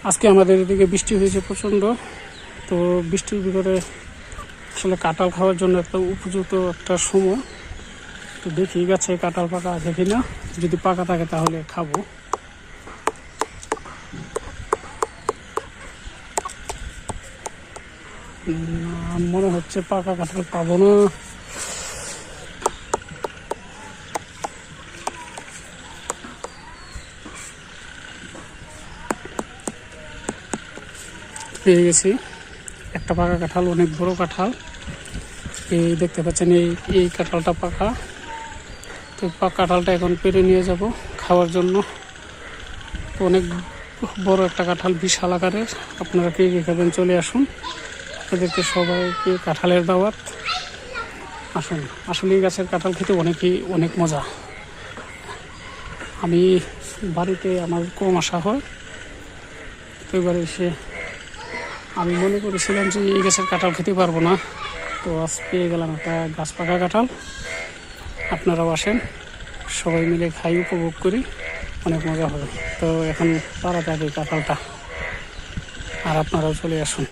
আজকে আমাদের এদিকে বৃষ্টি হয়েছে প্রচণ্ড। তো বৃষ্টির ভিতরে আসলে কাঁঠাল খাওয়ার জন্য একটা উপযুক্ত একটা সময়। তো দেখি গাছে কাঁঠাল পাকা আছে কিনা, যদি পাকা থাকে তাহলে খাবো। মনে হচ্ছে পাকা কাঁঠাল পাবো না। পেয়ে গেছি একটা পাকা কাঁঠাল, অনেক বড় কাঁঠাল। এই দেখতে পাচ্ছেন, এই কাঁঠালটা পাকা। তো কাঁঠালটা এখন পেরে নিয়ে যাব খাওয়ার জন্য। অনেক বড় একটা কাঁঠাল, বিশাল আকারের। আপনারা কে কে খাবেন চলে আসুন, আপনাদেরকে সবাইকে কাঁঠালের দাওয়াত। আসুন, আসলে এই গাছের কাঁঠাল খেতে অনেক মজা। আমি বাড়িতে আমার কম আসা হয়, তো এবারে এসে আমি মনে করেছিলাম যে এই গাছের কাঁঠাল খেতে পারবো না, তো আজ পেয়ে গেলাম একটা গাছ পাকা কাঁঠাল। আপনারাও আসেন, সবাই মিলে খাই, উপভোগ করি, অনেক মজা হবে। তো এখন তাড়াতাড়ি কাঁঠালটা, আর আপনারাও চলে আসুন।